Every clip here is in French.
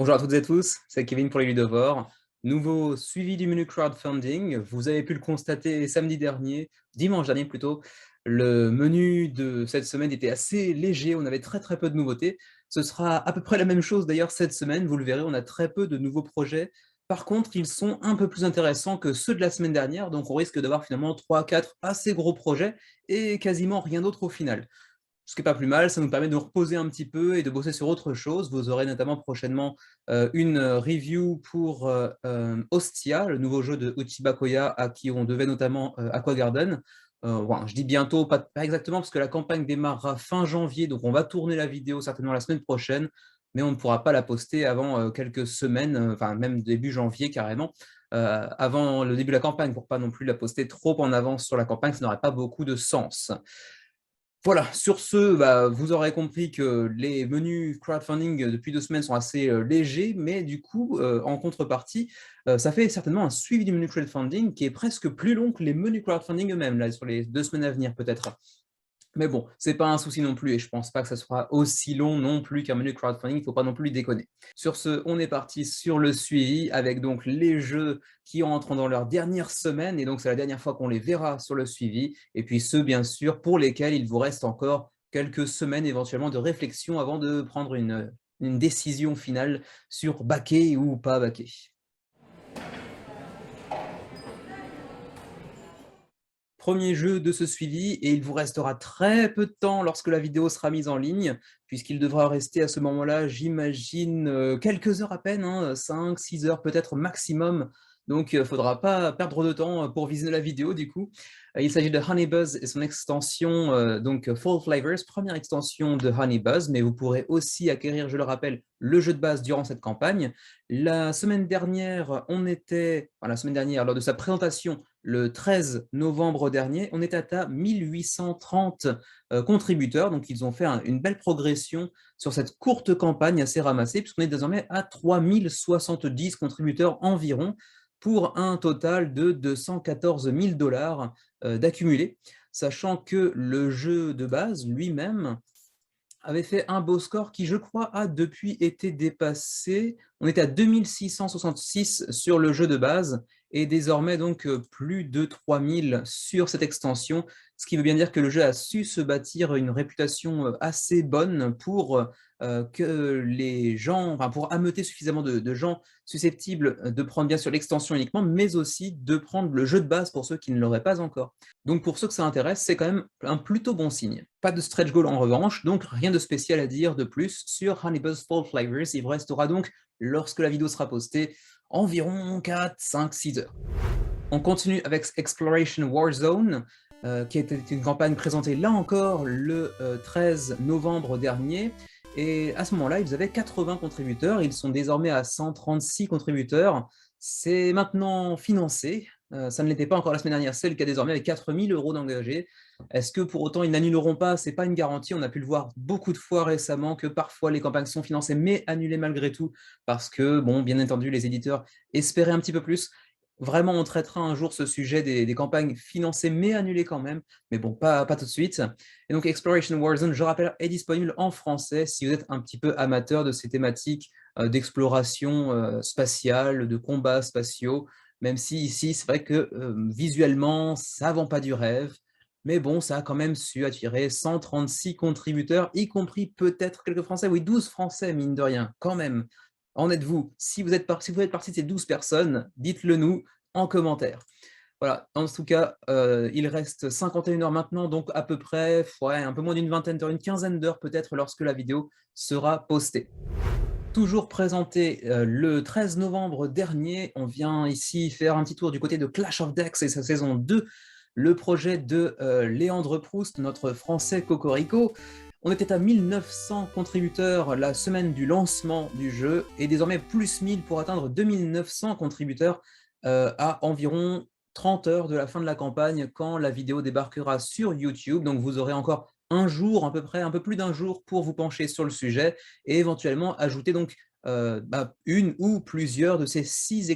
Bonjour à toutes et à tous, c'est Kevin pour les Ludovores. Nouveau suivi du menu crowdfunding. Vous avez pu le constater samedi dernier, dimanche dernier plutôt. Le menu de cette semaine était assez léger, on avait très peu de nouveautés. Ce sera à peu près la même chose d'ailleurs cette semaine, vous le verrez, on a très peu de nouveaux projets. Par contre, ils sont un peu plus intéressants que ceux de la semaine dernière, donc on risque d'avoir finalement 3, 4 assez gros projets et quasiment rien d'autre au final. Ce qui est pas plus mal, ça nous permet de nous reposer un petit peu et de bosser sur autre chose. Vous aurez notamment prochainement une review pour Ostia, le nouveau jeu de Uchiba Koya à qui on devait notamment Aqua Garden. Voilà, je dis bientôt, pas exactement, parce que la campagne démarrera fin janvier, donc on va tourner la vidéo certainement la semaine prochaine, mais on ne pourra pas la poster avant quelques semaines, enfin même début janvier carrément, avant le début de la campagne, pour pas non plus la poster trop en avance sur la campagne, ça n'aurait pas beaucoup de sens. Voilà, sur ce, vous aurez compris que les menus crowdfunding depuis 2 semaines sont assez légers, mais du coup, en contrepartie, ça fait certainement un suivi du menu crowdfunding qui est presque plus long que les menus crowdfunding eux-mêmes, là, sur les 2 semaines à venir peut-être. Mais bon, c'est pas un souci non plus et je pense pas que ça sera aussi long non plus qu'un menu crowdfunding, il faut pas non plus déconner. Sur ce, on est parti sur le suivi avec donc les jeux qui entrent dans leur dernière semaine et donc c'est la dernière fois qu'on les verra sur le suivi et puis ceux bien sûr pour lesquels il vous reste encore quelques semaines éventuellement de réflexion avant de prendre une décision finale sur baquer ou pas baquer. Premier jeu de ce suivi et il vous restera très peu de temps lorsque la vidéo sera mise en ligne, puisqu'il devra rester à ce moment-là, j'imagine, quelques heures à peine, hein, 5-6 heures peut-être maximum. Donc, faudra pas perdre de temps pour visionner la vidéo du coup. Il s'agit de Honey Buzz et son extension, donc Fall Flavors, première extension de Honey Buzz, mais vous pourrez aussi acquérir, je le rappelle, le jeu de base durant cette campagne. La semaine dernière, la semaine dernière, lors de sa présentation, le 13 novembre dernier, on était à 1830 contributeurs, donc ils ont fait une belle progression sur cette courte campagne assez ramassée, puisqu'on est désormais à 3070 contributeurs environ, pour un total de 214 000 $ d'accumulés, sachant que le jeu de base lui-même avait fait un beau score qui, je crois, a depuis été dépassé. On était à 2666 sur le jeu de base et désormais donc plus de 3000 sur cette extension, ce qui veut bien dire que le jeu a su se bâtir une réputation assez bonne pour que les gens, enfin pour ameuter suffisamment de gens susceptibles de prendre bien sûr l'extension uniquement, mais aussi de prendre le jeu de base pour ceux qui ne l'auraient pas encore. Donc pour ceux que ça intéresse, c'est quand même un plutôt bon signe. Pas de stretch goal en revanche, donc rien de spécial à dire de plus sur Honey Buzz Fall Flavors. Il vous restera donc, lorsque la vidéo sera postée, environ 4, 5, 6 heures. On continue avec Exploration Warzone, qui était une campagne présentée là encore le 13 novembre dernier. Et à ce moment-là, ils avaient 80 contributeurs, ils sont désormais à 136 contributeurs. C'est maintenant financé, ça ne l'était pas encore la semaine dernière, c'est le cas désormais avec 4 000 € d'engagés. Est-ce que pour autant ils n'annuleront pas? C'est pas une garantie, on a pu le voir beaucoup de fois récemment que parfois les campagnes sont financées mais annulées malgré tout parce que, bon, bien entendu, les éditeurs espéraient un petit peu plus. Vraiment, on traitera un jour ce sujet des campagnes financées mais annulées quand même, mais bon, pas tout de suite. Et donc Exploration Warzone, je rappelle, est disponible en français si vous êtes un petit peu amateur de ces thématiques d'exploration spatiale, de combats spatiaux, même si ici, c'est vrai que visuellement, ça vend pas du rêve, mais bon, ça a quand même su attirer 136 contributeurs, y compris peut-être quelques Français, oui, 12 Français, mine de rien, quand même. En êtes-vous? Si vous êtes partie de ces 12 personnes, dites-le nous en commentaire. Voilà, en tout cas, il reste 51 heures maintenant, donc à peu près, ouais, un peu moins d'une vingtaine d'heures, une quinzaine d'heures peut-être lorsque la vidéo sera postée. Toujours présenté le 13 novembre dernier, on vient ici faire un petit tour du côté de Clash of Decks et sa saison 2, le projet de Léandre Proust, notre français Cocorico. On était à 1900 contributeurs la semaine du lancement du jeu et désormais plus 1000 pour atteindre 2900 contributeurs à environ 30 heures de la fin de la campagne quand la vidéo débarquera sur YouTube. Donc vous aurez encore un jour à peu près, un peu plus d'un jour pour vous pencher sur le sujet et éventuellement ajouter donc une ou plusieurs de ces 6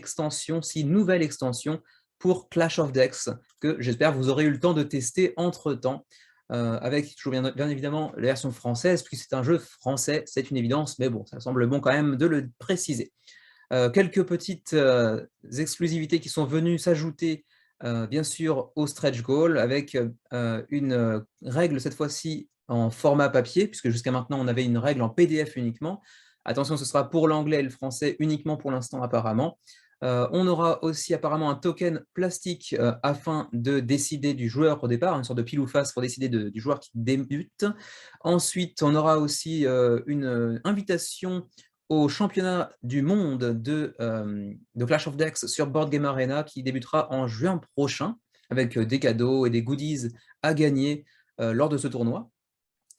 nouvelles extensions pour Clash of Decks que j'espère vous aurez eu le temps de tester entre-temps. avec toujours bien évidemment la version française, puisque c'est un jeu français, c'est une évidence, mais bon, ça semble bon quand même de le préciser. Quelques petites, exclusivités qui sont venues s'ajouter, bien sûr au stretch goal avec, une, règle cette fois-ci en format papier, puisque jusqu'à maintenant on avait une règle en PDF uniquement. Attention, ce sera pour l'anglais et le français uniquement pour l'instant apparemment. On aura aussi apparemment un token plastique, afin de décider du joueur au départ, une sorte de pile ou face pour décider du joueur qui débute. Ensuite, on aura aussi, une, invitation au championnat du monde de Clash of Decks sur Board Game Arena qui débutera en juin prochain, avec des cadeaux et des goodies à gagner lors de ce tournoi.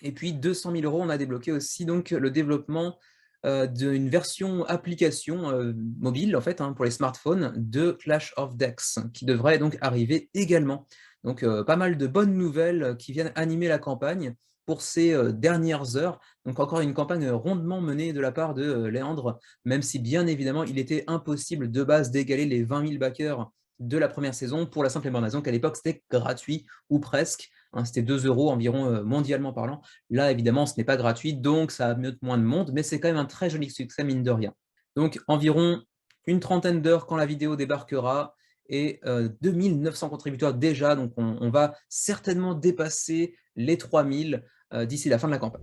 Et puis 200 000 €, on a débloqué aussi donc le développement d'une version application mobile en fait, hein, pour les smartphones de Clash of Decks, qui devrait donc arriver également. Donc pas mal de bonnes nouvelles qui viennent animer la campagne pour ces dernières heures. Donc encore une campagne rondement menée de la part de Léandre, même si bien évidemment il était impossible de base d'égaler les 20 000 backers de la première saison, pour la simple et bonne raison qu'à l'époque c'était gratuit ou presque, hein, c'était 2 € environ mondialement parlant. Là évidemment ce n'est pas gratuit, donc ça amène moins de monde, mais c'est quand même un très joli succès mine de rien. Donc environ une trentaine d'heures quand la vidéo débarquera, et 2900 contributeurs déjà, donc on va certainement dépasser les 3000 d'ici la fin de la campagne.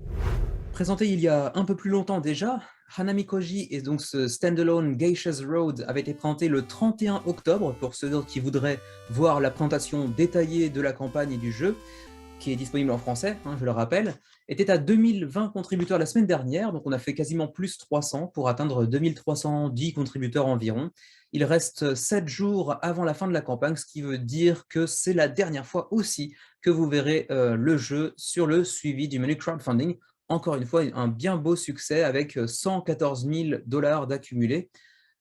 Présenté il y a un peu plus longtemps déjà, Hanami Koji et donc ce standalone Geisha's Road avait été présenté le 31 octobre pour ceux qui voudraient voir la présentation détaillée de la campagne et du jeu, qui est disponible en français, hein, je le rappelle, était à 2020 contributeurs la semaine dernière, donc on a fait quasiment plus 300 pour atteindre 2310 contributeurs environ. Il reste 7 jours avant la fin de la campagne, ce qui veut dire que c'est la dernière fois aussi que vous verrez le jeu sur le suivi du menu crowdfunding. Encore une fois, un bien beau succès avec 114 000 $ d'accumulés.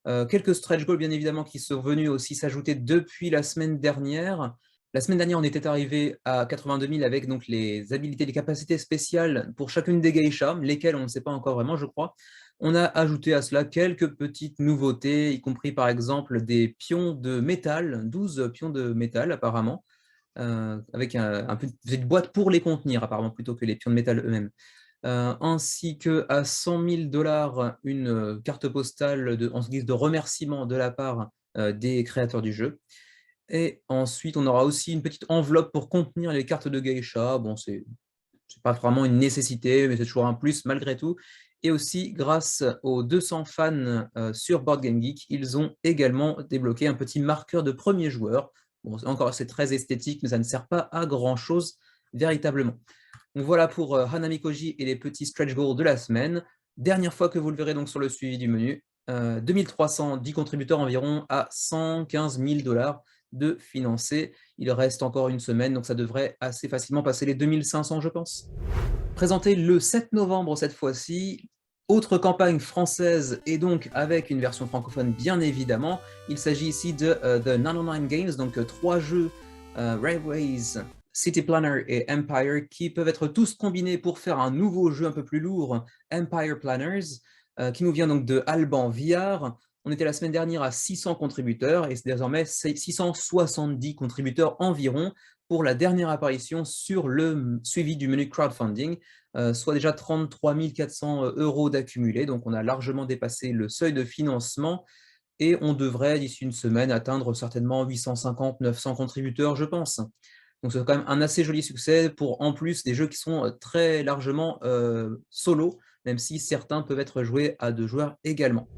Quelques stretch goals, bien évidemment, qui sont venus aussi s'ajouter depuis la semaine dernière. La semaine dernière, on était arrivé à 82 000 avec donc les habilités, les capacités spéciales pour chacune des geishas, lesquelles on ne sait pas encore vraiment, je crois. On a ajouté à cela quelques petites nouveautés, y compris par exemple des pions de métal, 12 pions de métal apparemment, avec une petite boîte pour les contenir apparemment, plutôt que les pions de métal eux-mêmes. Ainsi qu'à 100 000 $ une carte postale en guise de remerciement de la part des créateurs du jeu. Et ensuite, on aura aussi une petite enveloppe pour contenir les cartes de geisha. Bon, c'est pas vraiment une nécessité, mais c'est toujours un plus malgré tout. Et aussi, grâce aux 200 fans sur Board Game Geek, ils ont également débloqué un petit marqueur de premier joueur. Bon, encore, c'est très esthétique, mais ça ne sert pas à grand-chose véritablement. Donc voilà pour Hanami Koji et les petits stretch goals de la semaine. Dernière fois que vous le verrez donc sur le suivi du menu, 2310 contributeurs environ à 115 000 $ de financés. Il reste encore une semaine, donc ça devrait assez facilement passer les 2500, je pense. Présenté le 7 novembre cette fois-ci, autre campagne française et donc avec une version francophone bien évidemment. Il s'agit ici de The 99 Games, donc 3 jeux Railways, City Planner et Empire qui peuvent être tous combinés pour faire un nouveau jeu un peu plus lourd, Empire Planners, qui nous vient donc de Alban VR. On était la semaine dernière à 600 contributeurs et c'est désormais 670 contributeurs environ pour la dernière apparition sur le suivi du menu crowdfunding, soit déjà 33 400 € d'accumulés. Donc on a largement dépassé le seuil de financement et on devrait d'ici une semaine atteindre certainement 850-900 contributeurs, je pense. Donc c'est quand même un assez joli succès pour en plus des jeux qui sont très largement solo, même si certains peuvent être joués à 2 joueurs également.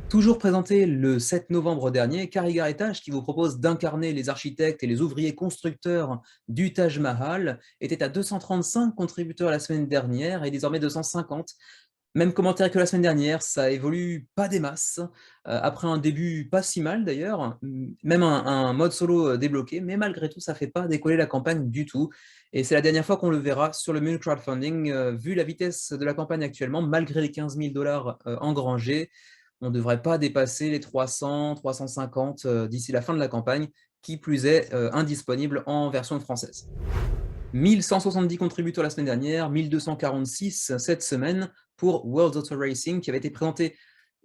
Toujours présenté le 7 novembre dernier, Karygar Etage, qui vous propose d'incarner les architectes et les ouvriers constructeurs du Taj Mahal, était à 235 contributeurs la semaine dernière et désormais 250. Même commentaire que la semaine dernière, ça évolue pas des masses, après un début pas si mal d'ailleurs, même un mode solo débloqué, mais malgré tout, ça fait pas décoller la campagne du tout. Et c'est la dernière fois qu'on le verra sur le menu crowdfunding, vu la vitesse de la campagne actuellement, malgré les 15 000 $ engrangés, on ne devrait pas dépasser les 300, 350 d'ici la fin de la campagne, qui plus est indisponible en version française. 1170 contributeurs la semaine dernière, 1246 cette semaine pour World Auto Racing, qui avait été présenté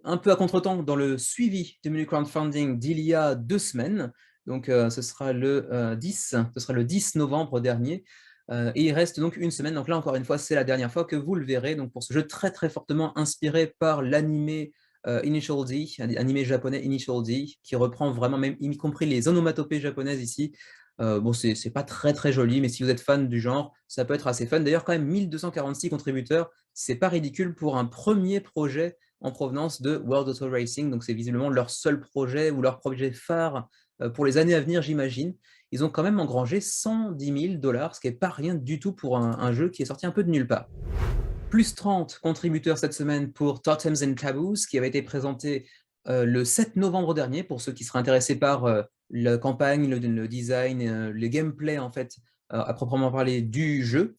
un peu à contretemps dans le suivi du menu crowdfunding d'il y a 2 semaines. Donc ce sera le 10 novembre dernier. Et il reste donc une semaine, donc là encore une fois, c'est la dernière fois que vous le verrez, donc pour ce jeu très très fortement inspiré par l'animé Initial D, animé japonais Initial D, qui reprend vraiment même, y compris les onomatopées japonaises ici. Bon, c'est pas très très joli, mais si vous êtes fan du genre, ça peut être assez fun. D'ailleurs, quand même, 1246 contributeurs, c'est pas ridicule pour un premier projet en provenance de World Auto Racing, donc c'est visiblement leur seul projet ou leur projet phare pour les années à venir, j'imagine. Ils ont quand même engrangé 110 000 $, ce qui n'est pas rien du tout pour un jeu qui est sorti un peu de nulle part. Plus 30 contributeurs cette semaine pour Totems and Taboos, qui avait été présenté le 7 novembre dernier, pour ceux qui seraient intéressés par la campagne, le design, les gameplays en fait, à proprement parler du jeu.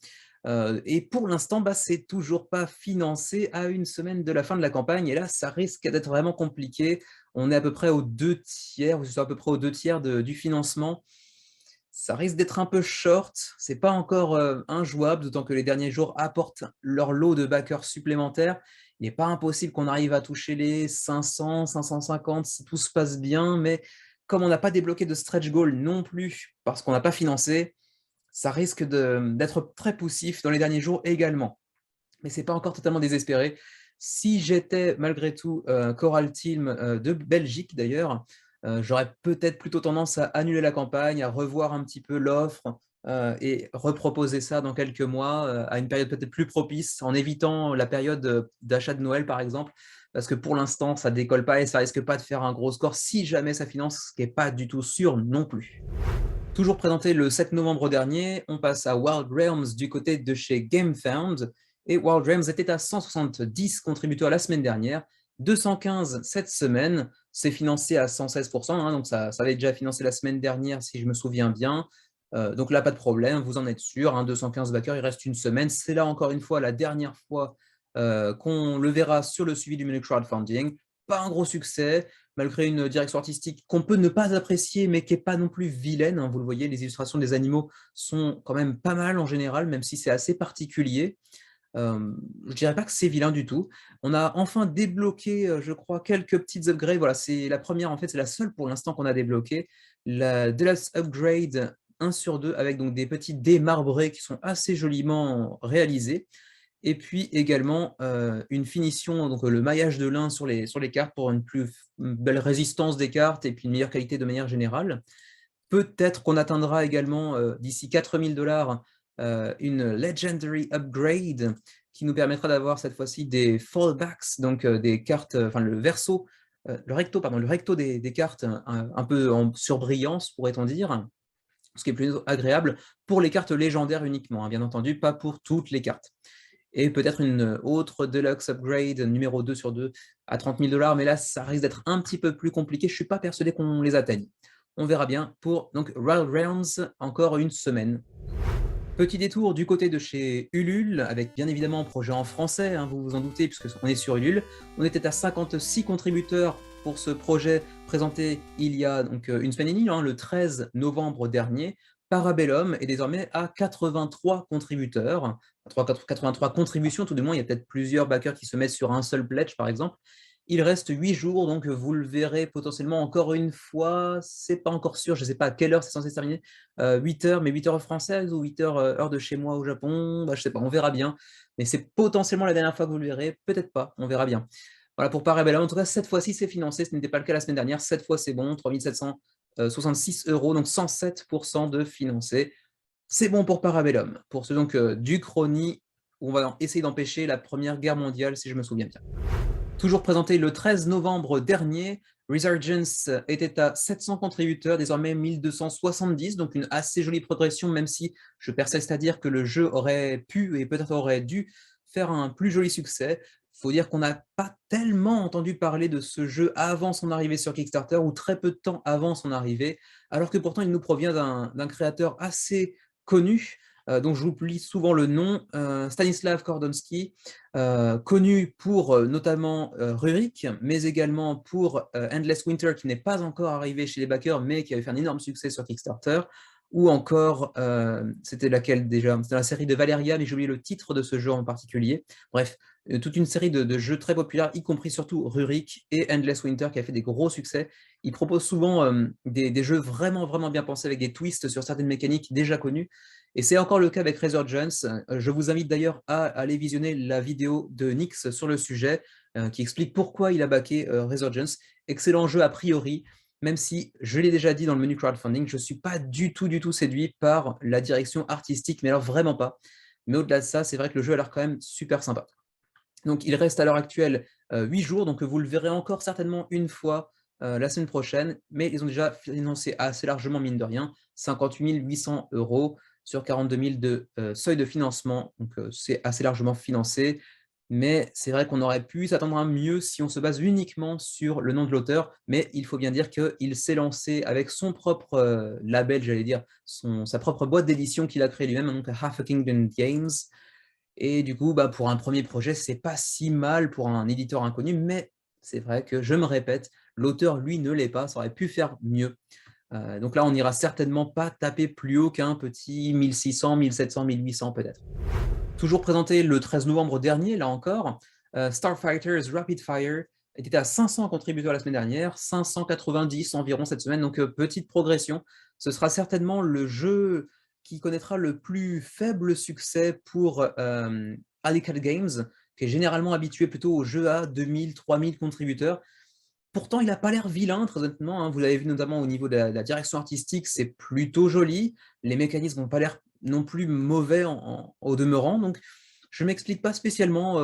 Et pour l'instant, c'est toujours pas financé à une semaine de la fin de la campagne, et là, ça risque d'être vraiment compliqué. On est à peu près aux 2 tiers, ou à peu près aux 2 tiers du financement. Ça risque d'être un peu short, c'est pas encore injouable, d'autant que les derniers jours apportent leur lot de backers supplémentaires. Il n'est pas impossible qu'on arrive à toucher les 500, 550 si tout se passe bien, mais comme on n'a pas débloqué de stretch goal non plus, parce qu'on n'a pas financé, ça risque d'être très poussif dans les derniers jours également. Mais c'est pas encore totalement désespéré. Si j'étais malgré tout Coral Team de Belgique d'ailleurs, j'aurais peut-être plutôt tendance à annuler la campagne, à revoir un petit peu l'offre et reproposer ça dans quelques mois, à une période peut-être plus propice, en évitant la période d'achat de Noël par exemple, parce que pour l'instant ça décolle pas et ça risque pas de faire un gros score si jamais ça finance, ce qui n'est pas du tout sûr non plus. Toujours présenté le 7 novembre dernier, on passe à Wild Realms du côté de chez GameFound. Et Wild Realms était à 170 contributeurs la semaine dernière, 215 cette semaine. C'est financé à 116%, hein, donc ça avait déjà financé la semaine dernière si je me souviens bien. Donc là, pas de problème, vous en êtes sûr, hein, 215 backers, il reste une semaine. C'est là encore une fois la dernière fois qu'on le verra sur le suivi du menu crowdfunding. Pas un gros succès, malgré une direction artistique qu'on peut ne pas apprécier, mais qui n'est pas non plus vilaine, hein. Vous le voyez, les illustrations des animaux sont quand même pas mal en général, même si c'est assez particulier. Je dirais pas que c'est vilain du tout. On a enfin débloqué, je crois, quelques petites upgrades. Voilà, c'est la première, en fait, c'est la seule pour l'instant qu'on a débloqué. La Deluxe Upgrade 1 sur 2, avec donc des petits dés marbrés qui sont assez joliment réalisés. Et puis également une finition, donc le maillage de lin sur les cartes pour une belle résistance des cartes et puis une meilleure qualité de manière générale. Peut-être qu'on atteindra également d'ici 4 000 $, une Legendary Upgrade qui nous permettra d'avoir cette fois-ci des fallbacks, donc des cartes, enfin le verso, le recto des cartes un peu en surbrillance, pourrait-on dire, ce qui est plus agréable pour les cartes légendaires uniquement, hein, bien entendu, pas pour toutes les cartes. Et peut-être une autre Deluxe Upgrade numéro 2 sur 2 à 30 000 $, mais là, ça risque d'être un petit peu plus compliqué. Je ne suis pas persuadé qu'on les atteigne. On verra bien pour donc Wild Realms, encore une semaine. Petit détour du côté de chez Ulule, avec bien évidemment un projet en français, hein, vous vous en doutez, puisqu'on est sur Ulule. On était à 56 contributeurs pour ce projet présenté il y a donc une semaine et demie, hein, le 13 novembre dernier. Parabellum est désormais à 83 contributeurs, 83 contributions tout du moins, il y a peut-être plusieurs backers qui se mettent sur un seul pledge par exemple. Il reste 8 jours, donc vous le verrez potentiellement encore une fois, c'est pas encore sûr, je ne sais pas à quelle heure c'est censé se terminer, 8 heures, mais 8 heures françaises ou 8 heures heure de chez moi au Japon, je ne sais pas, on verra bien, mais c'est potentiellement la dernière fois que vous le verrez, peut-être pas, on verra bien. Voilà pour Parabellum, en tout cas cette fois-ci c'est financé, ce n'était pas le cas la semaine dernière, cette fois c'est bon, 3 766 €, donc 107% de financé. C'est bon pour Parabellum, pour ceux donc d'Uchronie, où on va essayer d'empêcher la Première Guerre mondiale, si je me souviens bien. Toujours présenté le 13 novembre dernier, Resurgence était à 700 contributeurs, désormais 1270, donc une assez jolie progression, même si je persiste à dire que le jeu aurait pu et peut-être aurait dû faire un plus joli succès. Il faut dire qu'on n'a pas tellement entendu parler de ce jeu avant son arrivée sur Kickstarter, ou très peu de temps avant son arrivée, alors que pourtant il nous provient d'un créateur assez connu, dont j'oublie souvent le nom, Stanislav Kordonski, connu pour notamment Rurik, mais également pour Endless Winter, qui n'est pas encore arrivé chez les backers, mais qui avait fait un énorme succès sur Kickstarter. ou encore, c'était laquelle déjà? C'était la série de Valeria, mais j'ai oublié le titre de ce jeu en particulier. Bref, toute une série de jeux très populaires, y compris surtout Rurik et Endless Winter qui a fait des gros succès. Ils proposent souvent, des jeux vraiment, vraiment bien pensés avec des twists sur certaines mécaniques déjà connues et c'est encore le cas avec Resurgence. Je vous invite d'ailleurs à aller visionner la vidéo de Nyx sur le sujet, qui explique pourquoi il a backé, Resurgence. Excellent jeu a priori, même si, je l'ai déjà dit dans le menu crowdfunding, je ne suis pas du tout séduit par la direction artistique, mais alors vraiment pas. Mais au-delà de ça, c'est vrai que le jeu a l'air quand même super sympa. Donc il reste à l'heure actuelle 8 jours, donc vous le verrez encore certainement une fois la semaine prochaine, mais ils ont déjà financé assez largement, mine de rien, 58 800 € sur 42 000 de seuil de financement, donc c'est assez largement financé. Mais c'est vrai qu'on aurait pu s'attendre à mieux si on se base uniquement sur le nom de l'auteur, mais il faut bien dire qu'il s'est lancé avec son propre label, j'allais dire, sa propre boîte d'édition qu'il a créée lui-même, donc Half a Kingdom Games. Et du coup, bah, pour un premier projet, c'est pas si mal pour un éditeur inconnu, mais c'est vrai que, je me répète, l'auteur, lui, ne l'est pas, ça aurait pu faire mieux. Donc là, on n'ira certainement pas taper plus haut qu'un petit 1600, 1700, 1800 peut-être. Toujours présenté le 13 novembre dernier, là encore, Starfighters Rapid Fire était à 500 contributeurs la semaine dernière, 590 environ cette semaine, donc petite progression. Ce sera certainement le jeu qui connaîtra le plus faible succès pour Alicat Games, qui est généralement habitué plutôt aux jeux à 2000, 3000 contributeurs. Pourtant, il n'a pas l'air vilain, très honnêtement, hein. Vous l'avez vu notamment au niveau de la direction artistique, c'est plutôt joli. Les mécanismes n'ont pas l'air non plus mauvais au demeurant. Donc, je ne m'explique pas spécialement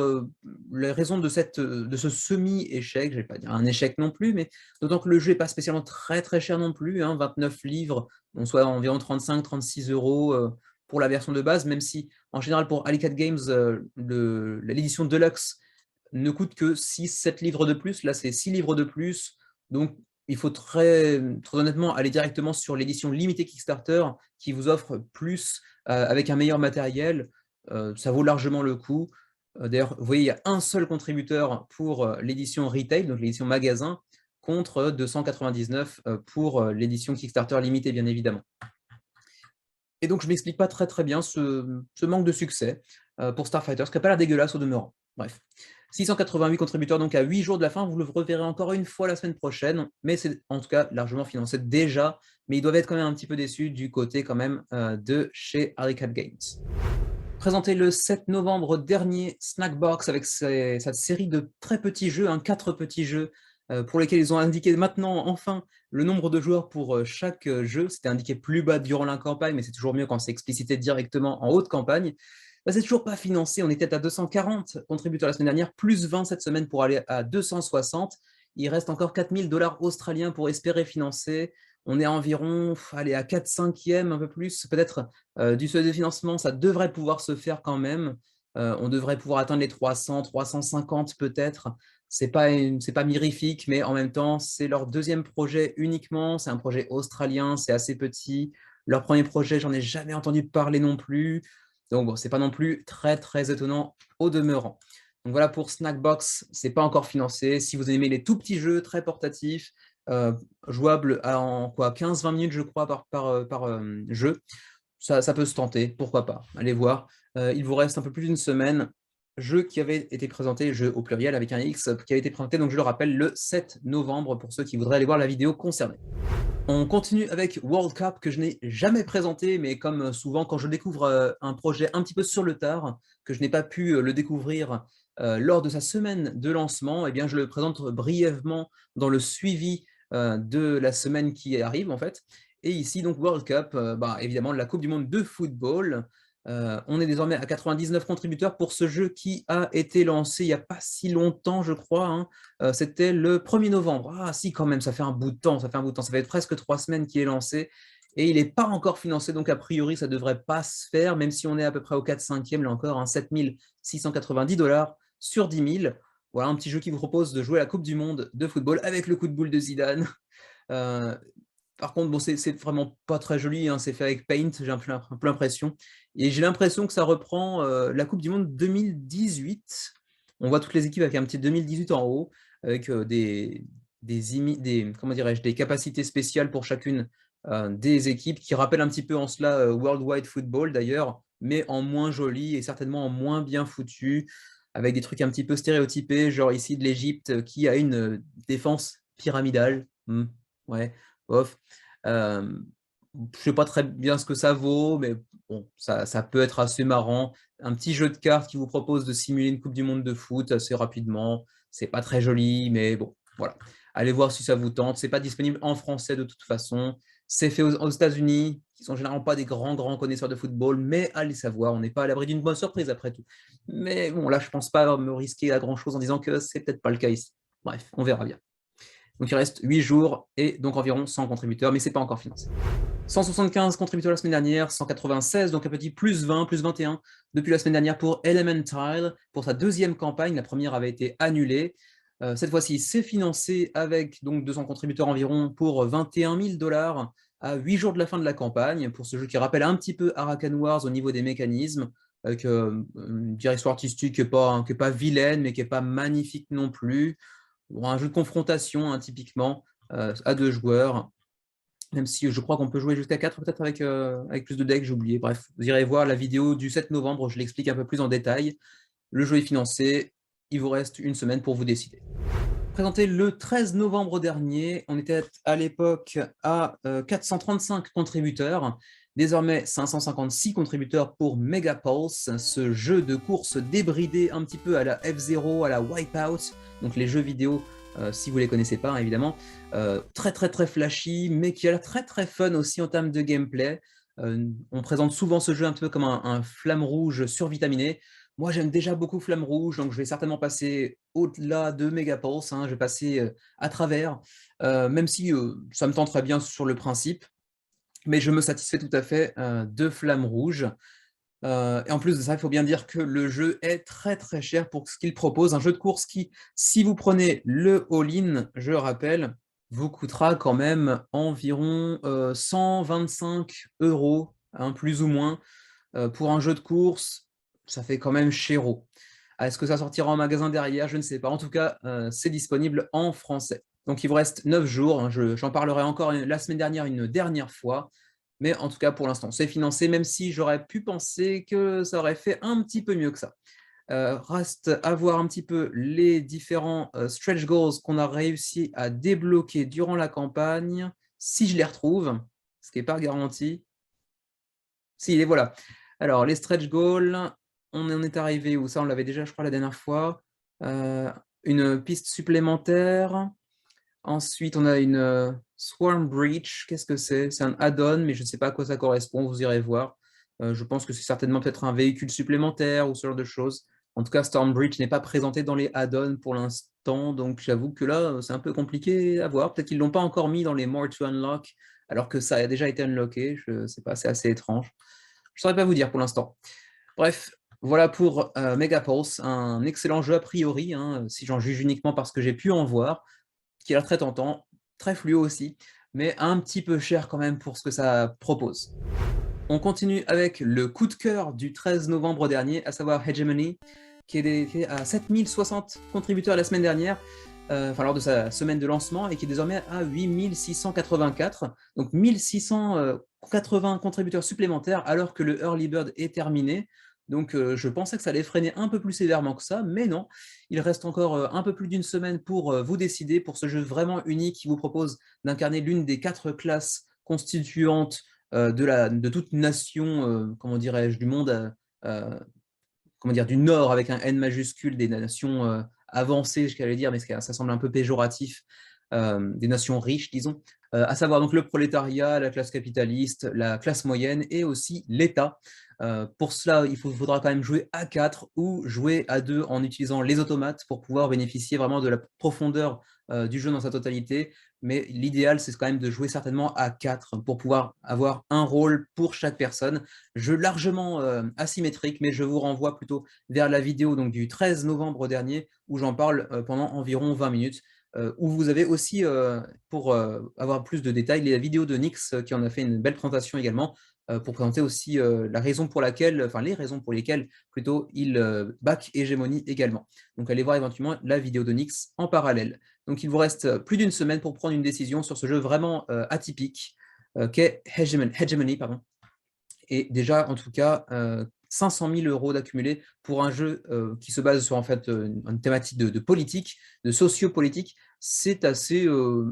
les raisons de ce semi-échec. Je ne vais pas dire un échec non plus, mais d'autant que le jeu n'est pas spécialement très très cher non plus, hein, 29 livres, soit environ 35-36 € pour la version de base, même si en général pour Alicat Games, l'édition Deluxe ne coûte que 6-7 livres de plus. Là, c'est 6 livres de plus. Donc, il faut très honnêtement aller directement sur l'édition limitée Kickstarter qui vous offre plus avec un meilleur matériel. Ça vaut largement le coup. D'ailleurs, vous voyez, il y a un seul contributeur pour l'édition retail, donc l'édition magasin, contre 299 pour l'édition Kickstarter limitée, bien évidemment. Et donc, je ne m'explique pas très bien ce manque de succès pour Starfighters, qui n'a pas l'air dégueulasse au demeurant. Bref. 688 contributeurs donc à 8 jours de la fin, vous le reverrez encore une fois la semaine prochaine, mais c'est en tout cas largement financé déjà, mais ils doivent être quand même un petit peu déçus du côté quand même de chez Alicat Games. Présenté le 7 novembre dernier, Snackbox avec cette série de très petits jeux, 4 petits jeux pour lesquels ils ont indiqué maintenant enfin le nombre de joueurs pour chaque jeu. C'était indiqué plus bas durant la campagne, mais c'est toujours mieux quand c'est explicité directement en haut de campagne. Bah, c'est toujours pas financé, on était à 240 contributeurs la semaine dernière, plus 20 cette semaine pour aller à 260. Il reste encore 4 000 $ australiens pour espérer financer. On est à environ allez, à 4/5e, un peu plus, peut-être du seuil de financement, ça devrait pouvoir se faire quand même. On devrait pouvoir atteindre les 300, 350 peut-être. C'est pas mirifique, mais en même temps, c'est leur deuxième projet uniquement. C'est un projet australien, c'est assez petit. Leur premier projet, j'en ai jamais entendu parler non plus. Donc bon, c'est pas non plus très étonnant au demeurant. Donc voilà pour Snackbox, c'est pas encore financé. Si vous aimez les tout petits jeux très portatifs, jouables en 15-20 minutes, je crois, par jeu, ça peut se tenter, pourquoi pas. Allez voir. Il vous reste un peu plus d'une semaine. Jeu qui avait été présenté, jeu au pluriel avec un X, qui avait été présenté, donc je le rappelle, le 7 novembre pour ceux qui voudraient aller voir la vidéo concernée. On continue avec World Cup que je n'ai jamais présenté, mais comme souvent quand je découvre un projet un petit peu sur le tard, que je n'ai pas pu le découvrir lors de sa semaine de lancement, eh bien je le présente brièvement dans le suivi de la semaine qui arrive en fait. Et ici donc World Cup, évidemment la Coupe du Monde de football. On est désormais à 99 contributeurs pour ce jeu qui a été lancé il n'y a pas si longtemps, je crois, hein. C'était le 1er novembre. Ah si, quand même, ça fait un bout de temps, ça fait presque 3 semaines qu'il est lancé, et il n'est pas encore financé, donc a priori, ça ne devrait pas se faire, même si on est à peu près au 4/5e, là encore, 7 690 $ sur 10 000. Voilà un petit jeu qui vous propose de jouer à la Coupe du Monde de football avec le coup de boule de Zidane. Par contre, bon, c'est vraiment pas très joli, hein, c'est fait avec Paint, j'ai un peu l'impression. Et j'ai l'impression que ça reprend la Coupe du Monde 2018. On voit toutes les équipes avec un petit 2018 en haut, avec comment dirais-je, des capacités spéciales pour chacune des équipes qui rappellent un petit peu en cela World Wide Football d'ailleurs, mais en moins joli et certainement en moins bien foutu, avec des trucs un petit peu stéréotypés, genre ici de l'Égypte qui a une défense pyramidale. Ouais, bof. Je sais pas très bien ce que ça vaut, mais bon, ça peut être assez marrant. Un petit jeu de cartes qui vous propose de simuler une coupe du monde de foot assez rapidement. C'est pas très joli, mais bon, voilà. Allez voir si ça vous tente. C'est pas disponible en français de toute façon. C'est fait aux États-Unis, qui sont généralement pas des grands connaisseurs de football, mais allez savoir, on n'est pas à l'abri d'une bonne surprise après tout. Mais bon, là, je pense pas me risquer à grand-chose en disant que c'est peut-être pas le cas ici. Bref, on verra bien. Donc il reste 8 jours et donc environ 100 contributeurs, mais c'est pas encore financé. 175 contributeurs la semaine dernière, 196, donc un petit plus 20, plus 21 depuis la semaine dernière pour Elemental, pour sa deuxième campagne. La première avait été annulée. Cette fois-ci, c'est financé avec donc 200 contributeurs environ pour 21 000 $ à 8 jours de la fin de la campagne, pour ce jeu qui rappelle un petit peu Arakan Wars au niveau des mécanismes, avec une direction artistique qui n'est pas vilaine, mais qui n'est pas magnifique non plus. Bon, un jeu de confrontation, hein, typiquement, à 2 joueurs. Même si je crois qu'on peut jouer jusqu'à 4, peut-être avec plus de decks, j'ai oublié. Bref, vous irez voir la vidéo du 7 novembre, je l'explique un peu plus en détail. Le jeu est financé, il vous reste une semaine pour vous décider. Présenté le 13 novembre dernier, on était à l'époque à 435 contributeurs, désormais 556 contributeurs pour Megapulse, ce jeu de course débridé un petit peu à la F-Zero, à la Wipeout, donc les jeux vidéo si vous ne les connaissez pas, hein, évidemment, très flashy, mais qui a l'air très fun aussi en termes de gameplay. On présente souvent ce jeu un peu comme un flamme rouge survitaminé. Moi, j'aime déjà beaucoup Flamme Rouge, donc je vais certainement passer au-delà de Megapulse, hein, je vais passer à travers, même si ça me tente très bien sur le principe, mais je me satisfais tout à fait de Flamme Rouge. Et en plus de ça, il faut bien dire que le jeu est très cher pour ce qu'il propose. Un jeu de course qui, si vous prenez le all-in, je rappelle, vous coûtera quand même environ 125 €, hein, plus ou moins, pour un jeu de course. Ça fait quand même chéro. Est-ce que ça sortira en magasin derrière? Je ne sais pas. En tout cas, c'est disponible en français. Donc il vous reste 9 jours. Hein. J'en parlerai encore la semaine dernière une dernière fois. Mais en tout cas, pour l'instant, c'est financé, même si j'aurais pu penser que ça aurait fait un petit peu mieux que ça. Reste à voir un petit peu les différents stretch goals qu'on a réussi à débloquer durant la campagne, si je les retrouve, ce qui n'est pas garanti. Si, les voilà. Alors, les stretch goals, on en est arrivé où? Ça, on l'avait déjà, je crois, la dernière fois. Une piste supplémentaire. Ensuite, on a une Swarm Breach. Qu'est-ce que c'est? C'est un add-on, mais je ne sais pas à quoi ça correspond. Vous irez voir. Je pense que c'est certainement peut-être un véhicule supplémentaire ou ce genre de choses. En tout cas, Storm Breach n'est pas présenté dans les add-ons pour l'instant, donc j'avoue que là, c'est un peu compliqué à voir. Peut-être qu'ils ne l'ont pas encore mis dans les More to Unlock, alors que ça a déjà été unlocké. Je ne sais pas, c'est assez étrange. Je ne saurais pas vous dire pour l'instant. Bref, voilà pour Megapulse, un excellent jeu a priori, hein, si j'en juge uniquement parce que j'ai pu en voir, qui a l'air très tentant, très fluo aussi, mais un petit peu cher quand même pour ce que ça propose. On continue avec le coup de cœur du 13 novembre dernier, à savoir Hegemony, qui est à 7060 contributeurs la semaine dernière, lors de sa semaine de lancement, et qui est désormais à 8684, donc 1680 contributeurs supplémentaires, alors que le Early Bird est terminé. Donc je pensais que ça allait freiner un peu plus sévèrement que ça, mais non. Il reste encore un peu plus d'une semaine pour vous décider, pour ce jeu vraiment unique qui vous propose d'incarner l'une des 4 classes constituantes de toute nation, comment dirais-je, du monde, comment dire, du Nord avec un N majuscule, des nations avancées, je qu'allais dire, mais ça semble un peu péjoratif, des nations riches, disons, à savoir donc le prolétariat, la classe capitaliste, la classe moyenne et aussi l'État. Pour cela, il faudra quand même jouer à 4 ou jouer à 2 en utilisant les automates pour pouvoir bénéficier vraiment de la profondeur du jeu dans sa totalité. Mais l'idéal, c'est quand même de jouer certainement à 4 pour pouvoir avoir un rôle pour chaque personne. Jeu largement asymétrique, mais je vous renvoie plutôt vers la vidéo donc, du 13 novembre dernier où j'en parle pendant environ 20 minutes. Où vous avez aussi, pour avoir plus de détails, la vidéo de Nix qui en a fait une belle présentation également, pour présenter aussi la raison pour laquelle, enfin les raisons pour lesquelles plutôt il back Hegemony également. Donc allez voir éventuellement la vidéo de Nix en parallèle. Donc il vous reste plus d'une semaine pour prendre une décision sur ce jeu vraiment atypique. qu'est Hegemony, pardon. Et déjà, en tout cas, 500 000 € d'accumulés pour un jeu qui se base sur en fait, une thématique de politique, de sociopolitique. C'est assez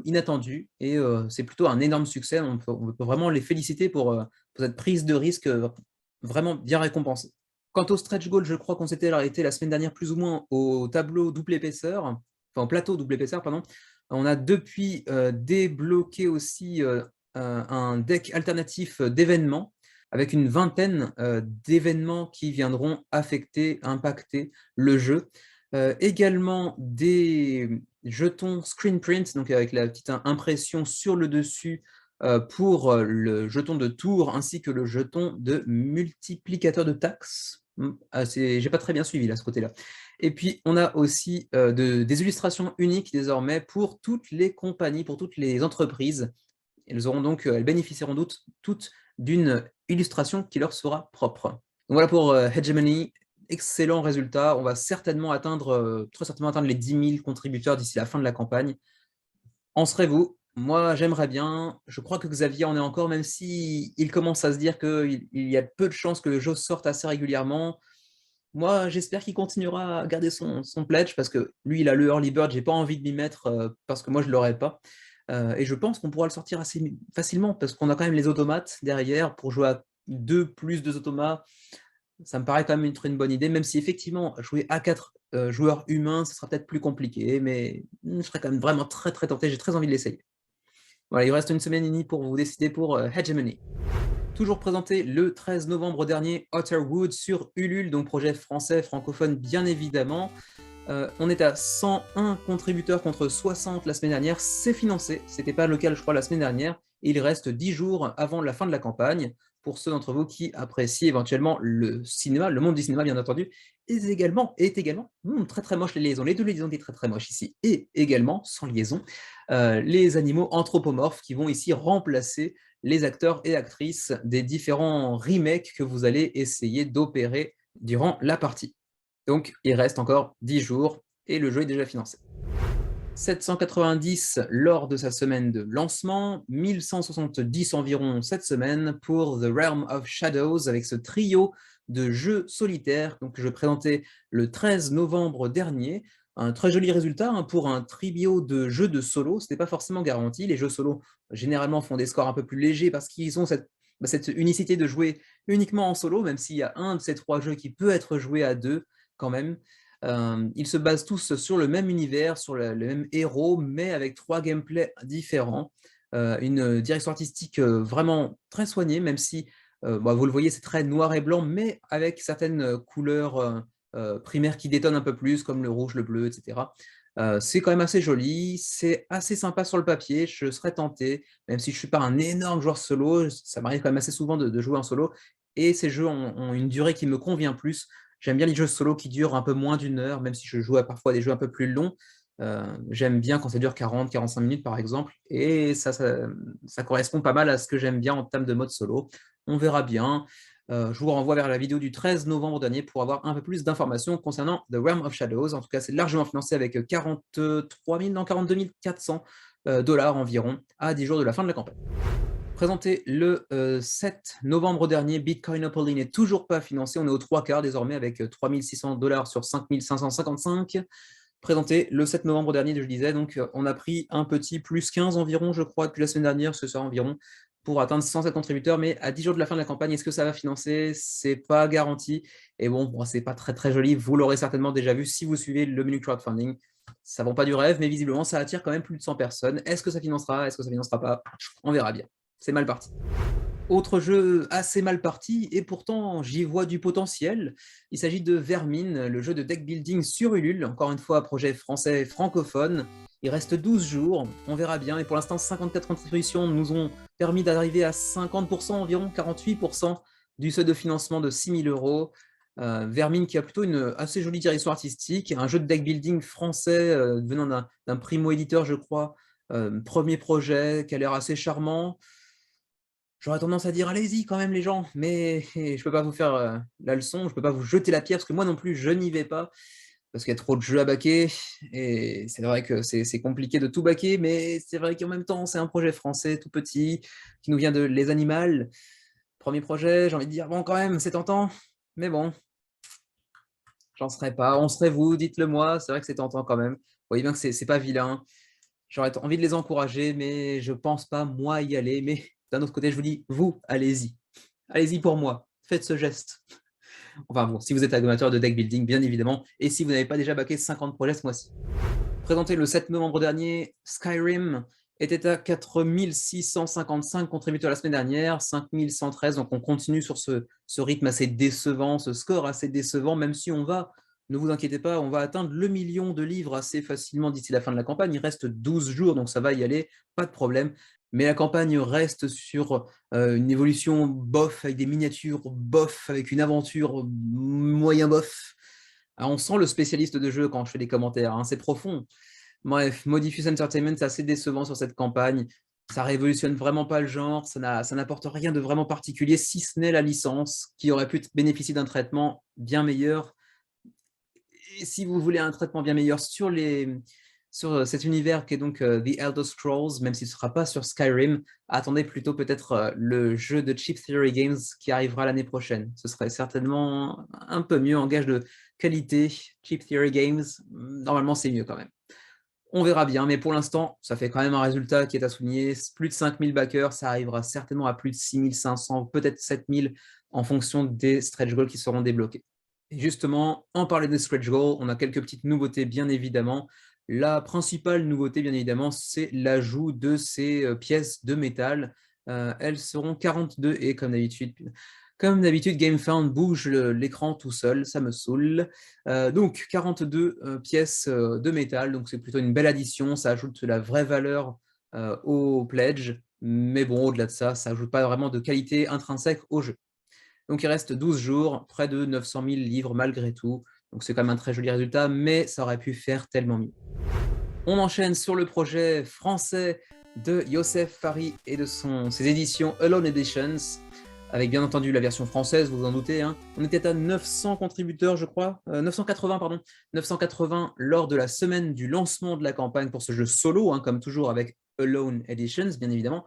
inattendu et c'est plutôt un énorme succès. On peut vraiment les féliciter pour cette prise de risque vraiment bien récompensée. Quant au stretch goal, je crois qu'on s'était arrêté la semaine dernière plus ou moins au tableau double épaisseur, enfin au plateau double épaisseur, pardon. On a depuis débloqué aussi un deck alternatif d'événements avec une vingtaine d'événements qui viendront affecter, impacter le jeu. Également des jetons screen print, donc avec la petite impression sur le dessus pour le jeton de tour ainsi que le jeton de multiplicateur de taxes. J'ai pas très bien suivi là, ce côté-là. Et puis, on a aussi des illustrations uniques désormais pour toutes les compagnies, pour toutes les entreprises. Elles bénéficieront toutes d'une illustration qui leur sera propre. Donc voilà pour Hegemony, excellent résultat. On va certainement atteindre, très certainement atteindre les 10 000 contributeurs d'ici la fin de la campagne. En serez-vous? Moi, j'aimerais bien. Je crois que Xavier en est encore, même si il commence à se dire qu'il y a peu de chances que le jeu sorte assez régulièrement. Moi, j'espère qu'il continuera à garder son pledge parce que lui, il a le early bird. J'ai pas envie de m'y mettre parce que moi, je l'aurais pas. Et je pense qu'on pourra le sortir assez facilement parce qu'on a quand même les automates derrière pour jouer à 2 plus 2 automates. Ça me paraît quand même être une bonne idée, même si effectivement, jouer à 4 joueurs humains, ce sera peut-être plus compliqué, mais je serais quand même vraiment très très tenté. J'ai très envie de l'essayer. Voilà, il reste une semaine et demie pour vous décider pour Hegemony. Toujours présenté le 13 novembre dernier, Otterwood sur Ulule, donc projet français, francophone bien évidemment. On est à 101 contributeurs contre 60 la semaine dernière, c'est financé, c'était pas le cas je crois la semaine dernière, et il reste 10 jours avant la fin de la campagne, pour ceux d'entre vous qui apprécient éventuellement le cinéma, le monde du cinéma bien entendu, est également très très moche les liaisons, les deux liaisons qui sont très très moches ici, et également, sans liaison, les animaux anthropomorphes qui vont ici remplacer les acteurs et actrices des différents remakes que vous allez essayer d'opérer durant la partie. Donc, il reste encore 10 jours et le jeu est déjà financé. 790 lors de sa semaine de lancement, 1170 environ cette semaine pour The Realm of Shadows avec ce trio de jeux solitaires donc, que je présentais le 13 novembre dernier. Un très joli résultat pour un trio de jeux de solo, ce n'est pas forcément garanti. Les jeux solo généralement font des scores un peu plus légers parce qu'ils ont cette unicité de jouer uniquement en solo, même s'il y a un de ces 3 jeux qui peut être joué à 2 quand même. Ils se basent tous sur le même univers, sur le même héros, mais avec 3 gameplays différents. Une direction artistique vraiment très soignée, même si, vous le voyez, c'est très noir et blanc, mais avec certaines couleurs primaires qui détonnent un peu plus, comme le rouge, le bleu, etc. C'est quand même assez joli, c'est assez sympa sur le papier, je serais tenté, même si je ne suis pas un énorme joueur solo, ça m'arrive quand même assez souvent de jouer en solo, et ces jeux ont une durée qui me convient plus. J'aime bien les jeux solo qui durent un peu moins d'une heure, même si je joue parfois à des jeux un peu plus longs. J'aime bien quand ça dure 40-45 minutes par exemple, et ça correspond pas mal à ce que j'aime bien en termes de mode solo. On verra bien. Je vous renvoie vers la vidéo du 13 novembre dernier pour avoir un peu plus d'informations concernant The Realm of Shadows. En tout cas, c'est largement financé avec 43 000, non, 42 400 dollars environ à 10 jours de la fin de la campagne. Présenté le 7 novembre dernier, Bitcoinopoly n'est toujours pas financé. On est aux 3/4 désormais avec 3 600 dollars sur 5 555. Présenté le 7 novembre dernier, je disais, donc on a pris un petit plus 15 environ, je crois, depuis la semaine dernière, ce sera environ, pour atteindre 107 contributeurs, mais à 10 jours de la fin de la campagne, est-ce que ça va financer? C'est pas garanti. Et bon, c'est pas très très joli, vous l'aurez certainement déjà vu si vous suivez le menu crowdfunding. Ça vend pas du rêve, mais visiblement, ça attire quand même plus de 100 personnes. Est-ce que ça financera? Est-ce que ça financera pas? On verra bien. C'est mal parti. Autre jeu assez mal parti, et pourtant j'y vois du potentiel. Il s'agit de Vermine, le jeu de deck building sur Ulule, encore une fois projet français francophone. Il reste 12 jours, on verra bien, et pour l'instant 54 contributions nous ont permis d'arriver à 50%, environ 48% du seuil de financement de 6 000 €. Vermine qui a plutôt une assez jolie direction artistique, un jeu de deck building français venant d'un primo-éditeur je crois, premier projet qui a l'air assez charmant. J'aurais tendance à dire: «Allez-y quand même les gens», mais je peux pas vous faire la leçon, je peux pas vous jeter la pierre parce que moi non plus je n'y vais pas. parce qu'il y a trop de jeux à baquer, et c'est vrai que c'est compliqué de tout baquer, mais c'est vrai qu'en même temps, c'est un projet français tout petit, qui nous vient de Les Animal. Premier projet, j'ai envie de dire, bon quand même, c'est tentant, mais bon, j'en serais pas. On serait vous, dites-le moi, c'est vrai que c'est tentant quand même. Vous voyez bien que c'est pas vilain. J'aurais envie de les encourager, mais je pense pas moi y aller. Mais d'un autre côté, je vous dis, vous, allez-y. Allez-y pour moi. Faites ce geste. Enfin bon, si vous êtes amateur de deck building, bien évidemment, et si vous n'avez pas déjà baqué 50 projets ce mois-ci. Présenté le 7 novembre dernier, Skyrim était à 4655 contributeurs la semaine dernière, 5113, donc on continue sur ce rythme assez décevant, ce score assez décevant, même si on va, ne vous inquiétez pas, on va atteindre le million de livres assez facilement d'ici la fin de la campagne. Il reste 12 jours, donc ça va y aller, pas de problème. Mais la campagne reste sur une évolution bof, avec des miniatures bof, avec une aventure moyen bof. Ah, on sent le spécialiste de jeu quand je fais des commentaires, hein, c'est profond. Bref, Modifus Entertainment, c'est assez décevant sur cette campagne. Ça révolutionne vraiment pas le genre, ça n'apporte rien de vraiment particulier, si ce n'est la licence, qui aurait pu bénéficier d'un traitement bien meilleur. Et si vous voulez un traitement bien meilleur sur cet univers qui est donc The Elder Scrolls, même s'il ne sera pas sur Skyrim, attendez plutôt peut-être le jeu de Cheap Theory Games qui arrivera l'année prochaine. Ce serait certainement un peu mieux en gage de qualité. Cheap Theory Games, normalement c'est mieux quand même. On verra bien, mais pour l'instant, ça fait quand même un résultat qui est à souligner. Plus de 5000 backers, ça arrivera certainement à plus de 6500, peut-être 7000 en fonction des stretch goals qui seront débloqués. Et justement, en parlant des stretch goals, on a quelques petites nouveautés, bien évidemment. La principale nouveauté, bien évidemment, c'est l'ajout de ces pièces de métal. Elles seront 42 et comme d'habitude, GameFound bouge l'écran tout seul, ça me saoule. Donc 42 pièces de métal, donc c'est plutôt une belle addition, ça ajoute de la vraie valeur au pledge, mais bon, au-delà de ça, ça n'ajoute pas vraiment de qualité intrinsèque au jeu. Donc il reste 12 jours, près de 900 000 livres malgré tout, donc c'est quand même un très joli résultat, mais ça aurait pu faire tellement mieux. On enchaîne sur le projet français de Youssef Fary et de ses éditions Alone Editions, avec bien entendu la version française, vous vous en doutez. Hein. On était à 900 contributeurs, je crois, 980, pardon, 980 lors de la semaine du lancement de la campagne pour ce jeu solo, hein, comme toujours avec Alone Editions, bien évidemment.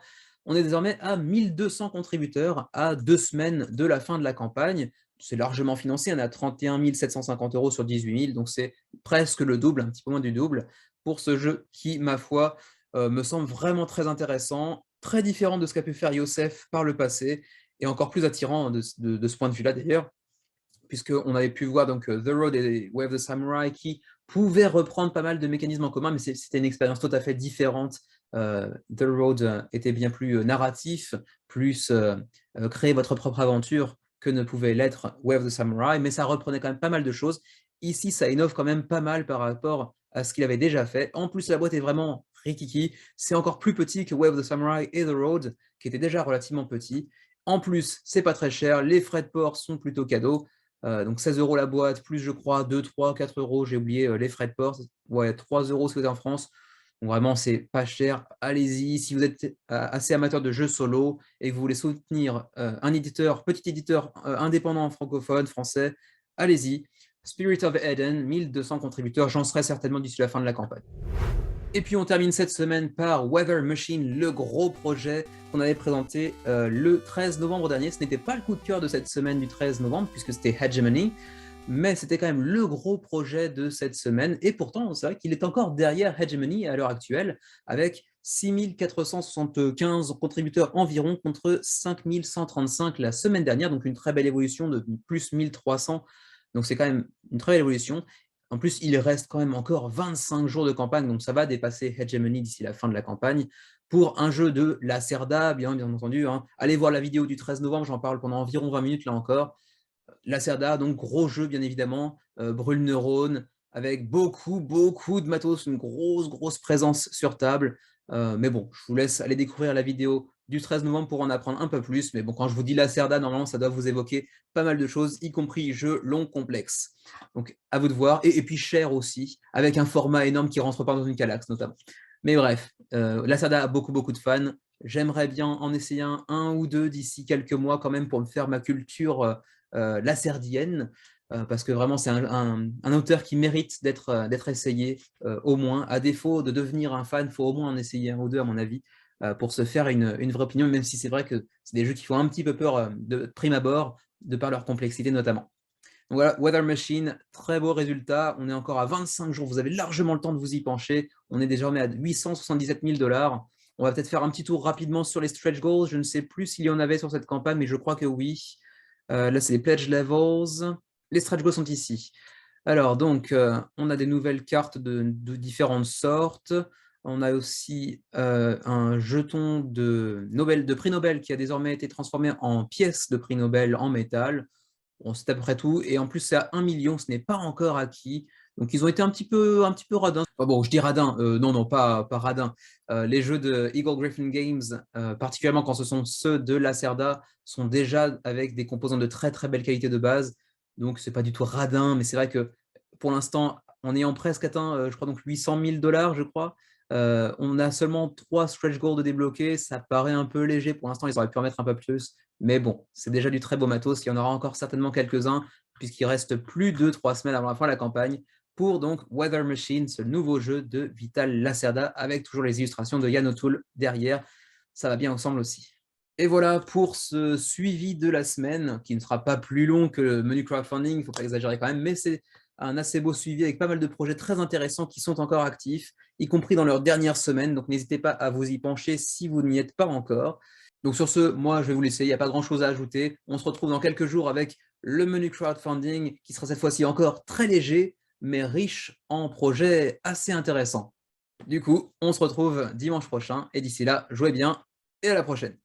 On est désormais à 1200 contributeurs à 2 semaines de la fin de la campagne. C'est largement financé, on est à 31 750 € sur 18 000, donc c'est presque le double, un petit peu moins du double, pour ce jeu qui, ma foi, me semble vraiment très intéressant, très différent de ce qu'a pu faire Youssef par le passé, et encore plus attirant de ce point de vue-là d'ailleurs, puisqu'on avait pu voir donc The Road et Way of the Samurai qui pouvaient reprendre pas mal de mécanismes en commun, mais c'était une expérience tout à fait différente. The Road était bien plus narratif, plus créer votre propre aventure que ne pouvait l'être Way of the Samurai, mais ça reprenait quand même pas mal de choses. Ici, ça innove quand même pas mal par rapport à ce qu'il avait déjà fait. En plus, la boîte est vraiment rikiki. C'est encore plus petit que Way of the Samurai et The Road, qui étaient déjà relativement petits. En plus, c'est pas très cher, les frais de port sont plutôt cadeaux. Donc 16 € la boîte, plus je crois 2, 3, 4 €, j'ai oublié les frais de port. Ouais, 3 € si vous êtes en France. Donc vraiment, c'est pas cher. Allez-y, si vous êtes assez amateur de jeux solo et que vous voulez soutenir un éditeur, petit éditeur indépendant francophone, français, allez-y. Spirit of Eden, 1200 contributeurs, j'en serai certainement d'ici la fin de la campagne. Et puis on termine cette semaine par Weather Machine, le gros projet qu'on avait présenté le 13 novembre dernier. Ce n'était pas le coup de cœur de cette semaine du 13 novembre, puisque c'était Hegemony, mais c'était quand même le gros projet de cette semaine. Et pourtant, c'est vrai qu'il est encore derrière Hegemony à l'heure actuelle, avec 6475 contributeurs environ contre 5135 la semaine dernière, donc une très belle évolution de plus 1300. Donc c'est quand même une très belle évolution. En plus, il reste quand même encore 25 jours de campagne, donc ça va dépasser Hegemony d'ici la fin de la campagne. Pour un jeu de Lacerda, bien entendu, hein. Allez voir la vidéo du 13 novembre, j'en parle pendant environ 20 minutes là encore. Lacerda, donc gros jeu bien évidemment, brûle neurones, avec beaucoup de matos, une grosse présence sur table. Mais bon, je vous laisse aller découvrir la vidéo du 13 novembre pour en apprendre un peu plus. Mais bon, quand je vous dis Lacerda, normalement, ça doit vous évoquer pas mal de choses, y compris jeux longs, complexes. Donc, à vous de voir. Et puis cher aussi, avec un format énorme qui rentre pas dans une calaxe, notamment. Mais bref, Lacerda a beaucoup de fans. J'aimerais bien en essayer un ou deux d'ici quelques mois quand même pour me faire ma culture lacerdienne. parce que vraiment c'est un auteur qui mérite d'être essayé, au moins. À défaut de devenir un fan, il faut au moins en essayer un ou deux à mon avis, pour se faire une vraie opinion, même si c'est vrai que c'est des jeux qui font un petit peu peur, de prime abord, de par leur complexité notamment. Donc voilà, Weather Machine, très beau résultat. On est encore à 25 jours, vous avez largement le temps de vous y pencher. On est désormais à 877 000 $. On va peut-être faire un petit tour rapidement sur les stretch goals. Je ne sais plus s'il y en avait sur cette campagne, mais je crois que oui. Là, c'est les pledge levels. Les stretch goals sont ici. Alors, donc, on a des nouvelles cartes de différentes sortes. On a aussi un jeton de prix Nobel qui a désormais été transformé en pièce de prix Nobel en métal. Bon, c'est à peu près tout. Et en plus, c'est à 1 million, ce n'est pas encore acquis. Donc, ils ont été un petit peu radins. Enfin, bon, je dis radin, non, non, pas radin. Les jeux de Eagle Gryphon Games, particulièrement quand ce sont ceux de Lacerda, sont déjà avec des composants de très très belle qualité de base. Donc, c'est pas du tout radin, mais c'est vrai que pour l'instant, en ayant presque atteint, je crois, donc 800 000 $, je crois, on a seulement 3 stretch goals de débloquer. Ça paraît un peu léger. Pour l'instant, ils auraient pu en mettre un peu plus. Mais bon, c'est déjà du très beau matos. Il y en aura encore certainement quelques-uns, puisqu'il reste plus de 3 semaines avant la fin de la campagne, pour donc Weather Machine, ce nouveau jeu de Vital Lacerda, avec toujours les illustrations de Yann O'Toole derrière. Ça va bien ensemble aussi. Et voilà pour ce suivi de la semaine, qui ne sera pas plus long que le menu crowdfunding, il ne faut pas exagérer quand même, mais c'est un assez beau suivi avec pas mal de projets très intéressants qui sont encore actifs, y compris dans leur dernière semaine, donc n'hésitez pas à vous y pencher si vous n'y êtes pas encore. Donc sur ce, moi je vais vous laisser, il n'y a pas grand-chose à ajouter. On se retrouve dans quelques jours avec le menu crowdfunding, qui sera cette fois-ci encore très léger, mais riche en projets assez intéressants. Du coup, on se retrouve dimanche prochain, et d'ici là, jouez bien, et à la prochaine.